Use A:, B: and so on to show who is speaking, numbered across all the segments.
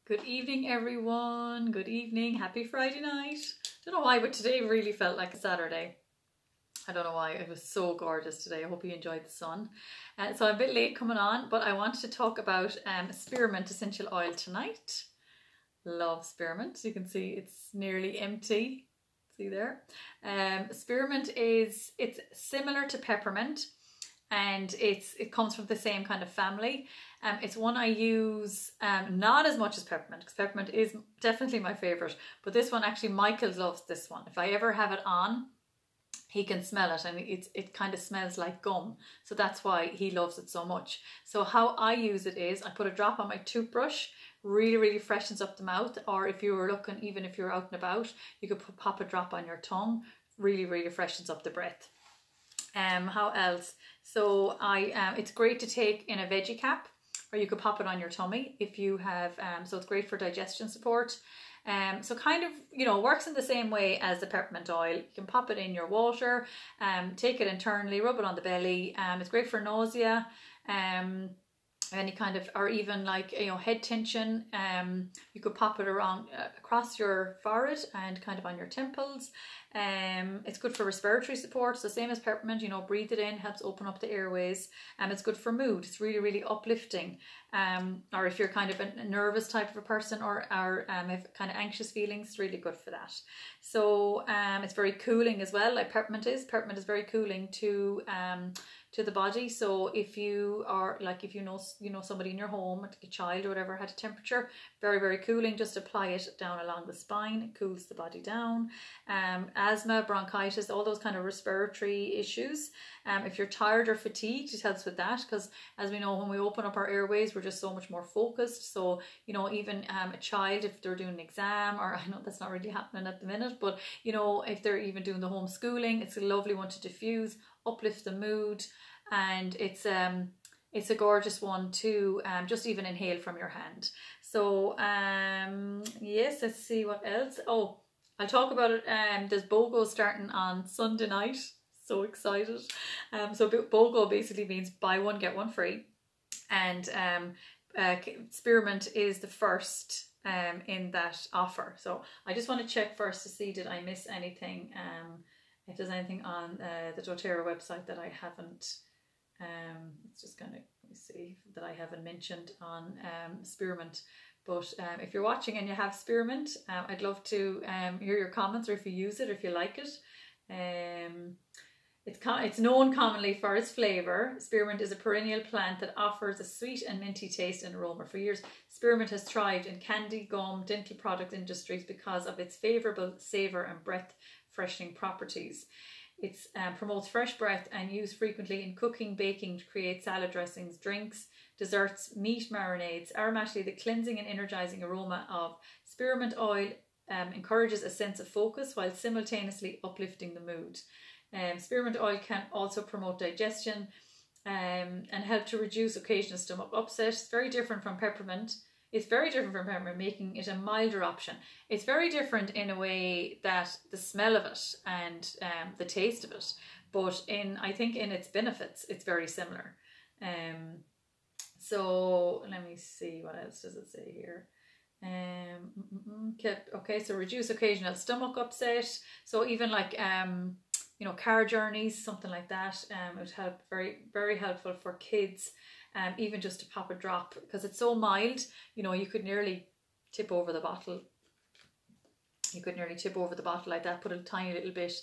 A: Good evening, everyone. Good evening. Happy Friday night. Don't know why, but today really felt like a Saturday. I don't know why. It was so gorgeous today. I hope you enjoyed the sun. So I'm a bit late coming on, but I wanted to talk about spearmint essential oil tonight. Love spearmint. You can see it's nearly empty. See there? Spearmint it's similar to peppermint, and it comes from the same kind of family. It's one I use not as much as peppermint, because peppermint is definitely my favourite, but this one actually, Michael loves this one. If I ever have it on, he can smell it, and it kind of smells like gum, so that's why he loves it so much. So how I use it is I put a drop on my toothbrush. Really freshens up the mouth, or if you were looking, even if you're out and about, you could pop a drop on your tongue. Really freshens up the breath. How else? So it's great to take in a veggie cap, or you could pop it on your tummy if you have, so it's great for digestion support. So kind of, works in the same way as the peppermint oil. You can pop it in your water, take it internally, rub it on the belly. It's great for nausea, any kind of, or even like, head tension. You could pop it around across your forehead and kind of on your temples. It's good for respiratory support, so same as peppermint, breathe it in, helps open up the airways. It's good for mood. It's really uplifting. Or if you're kind of a nervous type of a person, or have kind of anxious feelings, it's really good for that. So it's very cooling as well, like peppermint is. Peppermint is very cooling to the body. So if you are like, if you know somebody in your home, like a child or whatever, had a temperature, very cooling, just apply it down along the spine. It cools the body down. Asthma, bronchitis, all those kind of respiratory issues. If you're tired or fatigued, it helps with that, because as we know, when we open up our airways, we're just so much more focused. So even a child, if they're doing an exam, or I know that's not really happening at the minute, but if they're even doing the homeschooling, it's a lovely one to diffuse, uplift the mood. And it's a gorgeous one to just even inhale from your hand. So yes, let's see what else. Oh, I'll talk about it. There's BOGO starting on Sunday night. So excited. So BOGO basically means buy one get one free, and spearmint is the first in that offer. So I just want to check first to see, did I miss anything, if there's anything on the Doterra website that I haven't, it's just gonna, let me see, that I haven't mentioned on spearmint. But if you're watching and you have spearmint, I'd love to hear your comments, or if you use it, or if you like it. It's known commonly for its flavour. Spearmint is a perennial plant that offers a sweet and minty taste and aroma. For years, spearmint has thrived in candy, gum, dental product industries because of its favourable savour and breath freshening properties. It promotes fresh breath and used frequently in cooking, baking to create salad dressings, drinks, desserts, meat marinades. Aromatically, the cleansing and energising aroma of spearmint oil encourages a sense of focus while simultaneously uplifting the mood. Spearmint oil can also promote digestion and help to reduce occasional stomach upset. It's very different from peppermint. Making it a milder option. It's very different in a way that the smell of it and the taste of it, but I think in its benefits, it's very similar. So let me see, what else does it say here? Okay, so reduce occasional stomach upset. So even like car journeys, something like that, it would help. Very helpful for kids, even just to pop a drop, because it's so mild. You could nearly tip over the bottle. You could nearly tip over the bottle like that, put a tiny little bit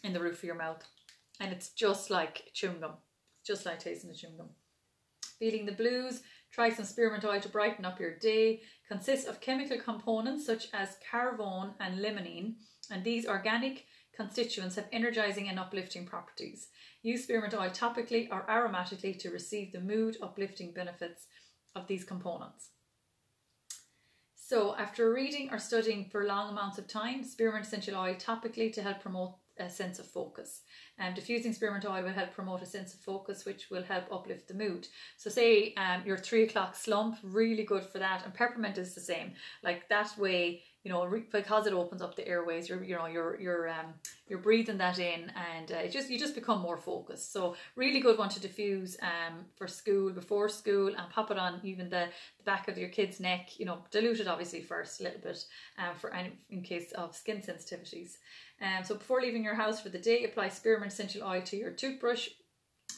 A: in the roof of your mouth, and it's just like chewing gum. It's just like tasting the chewing gum. Feeling the blues? Try some spearmint oil to brighten up your day. Consists of chemical components such as carvone and limonene, and these organic constituents have energizing and uplifting properties. Use spearmint oil topically or aromatically to receive the mood uplifting benefits of these components. So after reading or studying for long amounts of time, spearmint essential oil topically to help promote a sense of focus. Diffusing spearmint oil will help promote a sense of focus, which will help uplift the mood. So say your 3 o'clock slump, really good for that. And peppermint is the same. Like that way, you know, because it opens up the airways, you're breathing that in, and you just become more focused. So really good one to diffuse for school, before school, and pop it on even the back of your kid's neck. You know, dilute it obviously first a little bit in case of skin sensitivities. So before leaving your house for the day, apply spearmint essential oil to your toothbrush.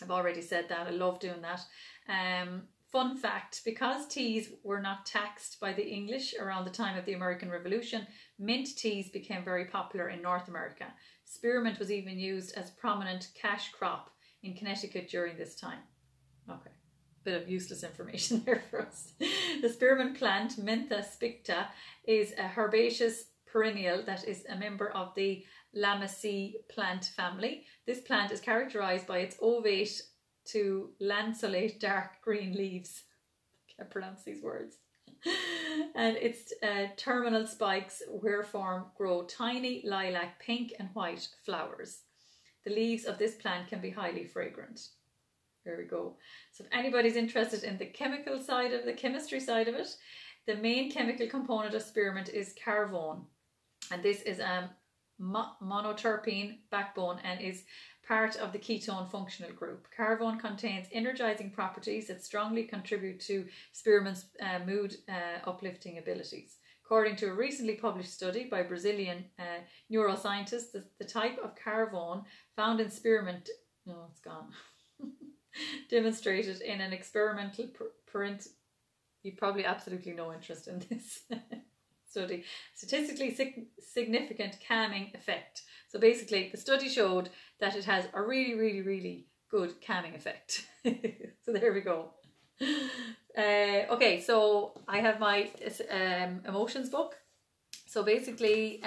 A: I've already said that. I love doing that. Fun fact, because teas were not taxed by the English around the time of the American Revolution, mint teas became very popular in North America. Spearmint was even used as a prominent cash crop in Connecticut during this time. Okay, bit of useless information there for us. The spearmint plant, Mentha spicta, is a herbaceous perennial that is a member of the Lamiaceae plant family. This plant is characterized by its ovate to lanceolate dark green leaves. I can't pronounce these words. And its terminal spikes whereform grow tiny lilac, pink and white flowers. The leaves of this plant can be highly fragrant. There we go. So if anybody's interested in the chemical side of the chemistry side of it, the main chemical component of spearmint is carvone. And this is a monoterpene backbone and is part of the ketone functional group. Carvone contains energizing properties that strongly contribute to spearmint's mood uplifting abilities. According to a recently published study by Brazilian neuroscientists, the type of carvone found in spearmint, it's gone, demonstrated in an experimental print. You probably absolutely no interest in this study. Statistically significant calming effect. So basically the study showed that it has a really, really, really good calming effect. So there we go. Okay, so I have my emotions book. So basically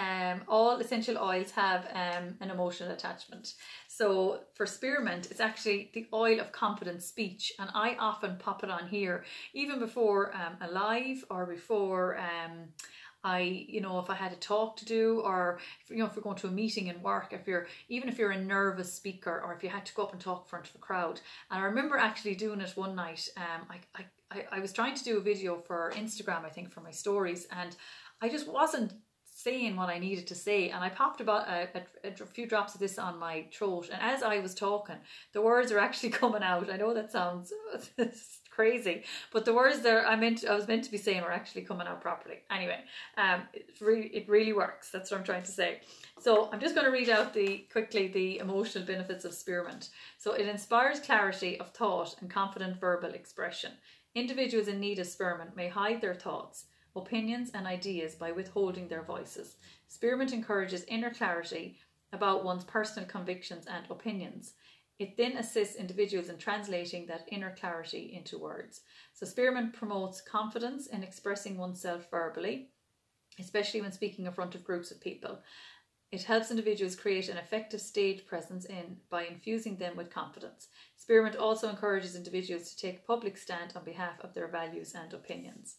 A: all essential oils have an emotional attachment. So for spearmint, it's actually the oil of confident speech, and I often pop it on here even before a live, or before if I had a talk to do, or if you're going to a meeting in work, even if you're a nervous speaker, or if you had to go up and talk in front of a crowd. And I remember actually doing it one night. I was trying to do a video for Instagram, I think, for my stories, and I just wasn't saying what I needed to say, and I popped about a few drops of this on my throat, and as I was talking, the words are actually coming out. I know that sounds crazy, but the words there I was meant to be saying were actually coming out properly. Anyway, it really works. That's what I'm trying to say. So I'm just going to read out quickly the emotional benefits of spearmint. So it inspires clarity of thought and confident verbal expression. Individuals in need of spearmint may hide their thoughts, opinions and ideas by withholding their voices. Spearmint encourages inner clarity about one's personal convictions and opinions. It then assists individuals in translating that inner clarity into words. So spearmint promotes confidence in expressing oneself verbally, especially when speaking in front of groups of people. It helps individuals create an effective stage presence by infusing them with confidence. Spearmint also encourages individuals to take a public stand on behalf of their values and opinions.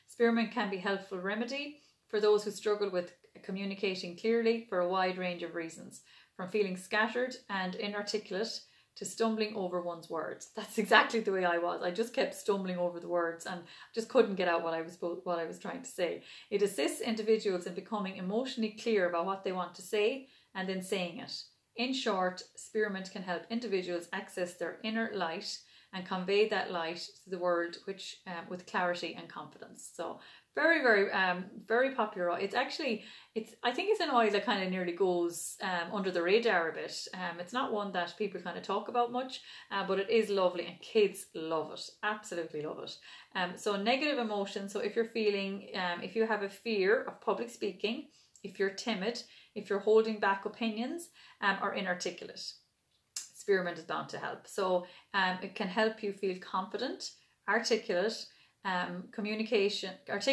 A: Spearmint can be a helpful remedy for those who struggle with communicating clearly for a wide range of reasons, from feeling scattered and inarticulate to stumbling over one's words. That's exactly the way I was. I just kept stumbling over the words and just couldn't get out what I was trying to say. It assists individuals in becoming emotionally clear about what they want to say and then saying it. In short, spearmint can help individuals access their inner light and convey that light to the world, which with clarity and confidence. So very, very, very popular oil. I think it's an oil that kind of nearly goes under the radar a bit. It's not one that people kind of talk about much, but it is lovely and kids love it. Absolutely love it. So negative emotions. So if you're feeling, if you have a fear of public speaking, if you're timid, if you're holding back opinions or inarticulate, spearmint is bound to help. So it can help you feel confident, articulate communication, clarity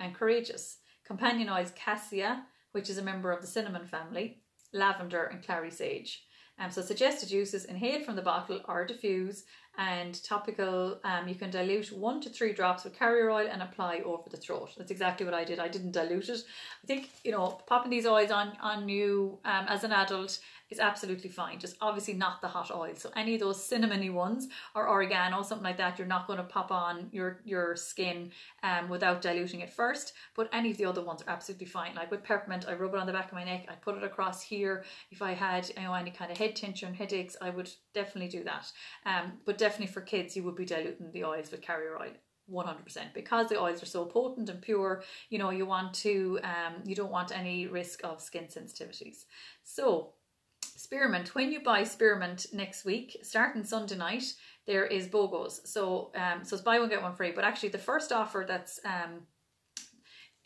A: and courageous. Companion oils cassia, which is a member of the cinnamon family, lavender and clary sage. So suggested uses: inhale from the bottle or diffuse, and topical, you can dilute 1 to 3 drops with carrier oil and apply over the throat. That's exactly what I did. I didn't dilute it. I think, you know, popping these oils on you as an adult is absolutely fine, just obviously not the hot oil. So any of those cinnamony ones or oregano, something like that, you're not going to pop on your skin without diluting it first. But any of the other ones are absolutely fine. Like with peppermint, I rub it on the back of my neck, I put it across here. If I had, you know, any kind of head tension, headaches, I would definitely do that. But definitely for kids, you would be diluting the oils with carrier oil. 100%, because the oils are so potent and pure. You know, you want to you don't want any risk of skin sensitivities. So Spearmint, when you buy Spearmint next week, starting Sunday night, there is BOGOs. So so it's buy one get one free. But actually the first offer that's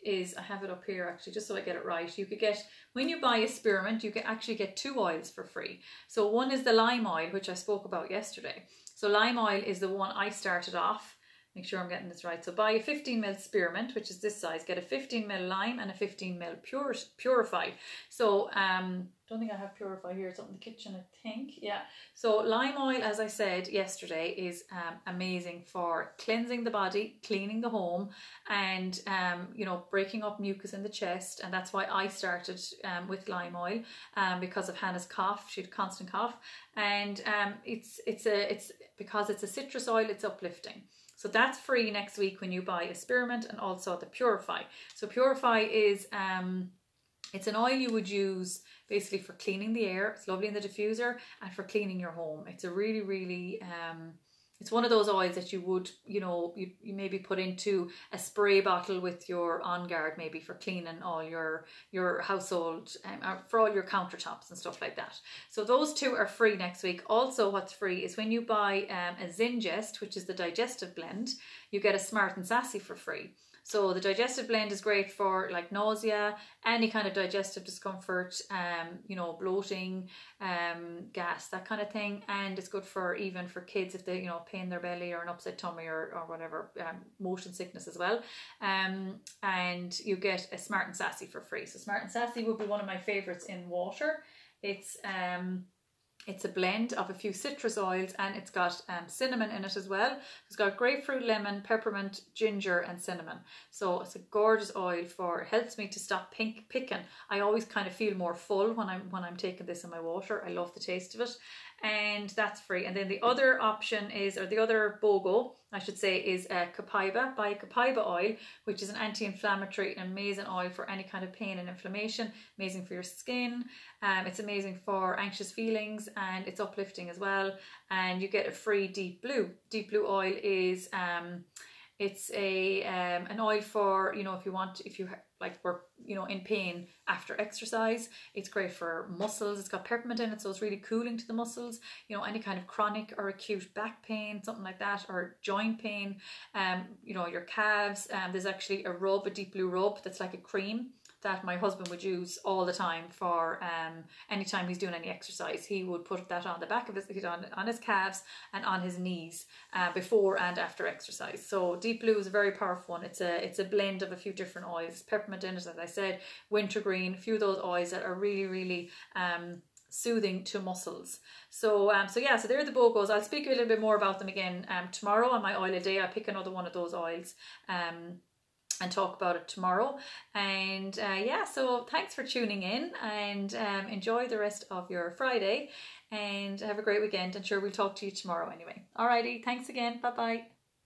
A: is, I have it up here actually just so I get it right. You could get, when you buy a Spearmint, you can actually get 2 oils for free. So one is the lime oil, which I spoke about yesterday. So lime oil is the one I started off. Make sure I'm getting this right. So buy a 15ml Spearmint, which is this size. Get a 15ml lime and a 15ml Purify. So don't think I have Purify here. It's up in the kitchen, I think. Yeah. So lime oil, as I said yesterday, is amazing for cleansing the body, cleaning the home, and you know, breaking up mucus in the chest. And that's why I started with lime oil, because of Hannah's cough. She had constant cough, and it's because it's a citrus oil. It's uplifting. So that's free next week when you buy a Spearmint, and also the Purify. So Purify is it's an oil you would use basically for cleaning the air. It's lovely in the diffuser, and for cleaning your home. It's a really, really it's one of those oils that you would, you know, you maybe put into a spray bottle with your On Guard, maybe for cleaning all your household, for all your countertops and stuff like that. So those 2 are free next week. Also, what's free is when you buy a Zingest, which is the digestive blend, you get a Smart and Sassy for free. So the digestive blend is great for like nausea, any kind of digestive discomfort, you know, bloating, gas, that kind of thing. And it's good for even for kids if they, you know, pain their belly or an upset tummy or whatever, motion sickness as well. And you get a Smart and Sassy for free. So Smart and Sassy would be one of my favorites in water. It's a blend of a few citrus oils, and it's got cinnamon in it as well. It's got grapefruit, lemon, peppermint, ginger and cinnamon. So it's a gorgeous oil it helps me to stop picking. I always kind of feel more full when I'm taking this in my water. I love the taste of it. And that's free. And then the other option is, or the other BOGO, I should say, is Copaiba. Buy Copaiba oil, which is an anti-inflammatory, amazing oil for any kind of pain and inflammation. Amazing for your skin. It's amazing for anxious feelings, and it's uplifting as well. And you get a free Deep Blue. Deep Blue oil is it's an oil for, you know, if you were, you know, in pain after exercise. It's great for muscles. It's got peppermint in it, so it's really cooling to the muscles. You know, any kind of chronic or acute back pain, something like that, or joint pain, you know, your calves. There's actually a Deep Blue rub that's like a cream that my husband would use all the time for anytime he's doing any exercise. He would put that on the back of his, on his calves and on his knees before and after exercise. So Deep Blue is a very powerful one. It's a blend of a few different oils, peppermint in it, as I said, wintergreen, a few of those oils that are really, really soothing to muscles. So yeah, so they're the BOGOs. I'll speak a little bit more about them again tomorrow on my oil a day. I'll pick another one of those oils and talk about it tomorrow. And yeah, so thanks for tuning in, and enjoy the rest of your Friday, and have a great weekend. And sure, we'll talk to you tomorrow anyway. Alrighty, thanks again. Bye bye.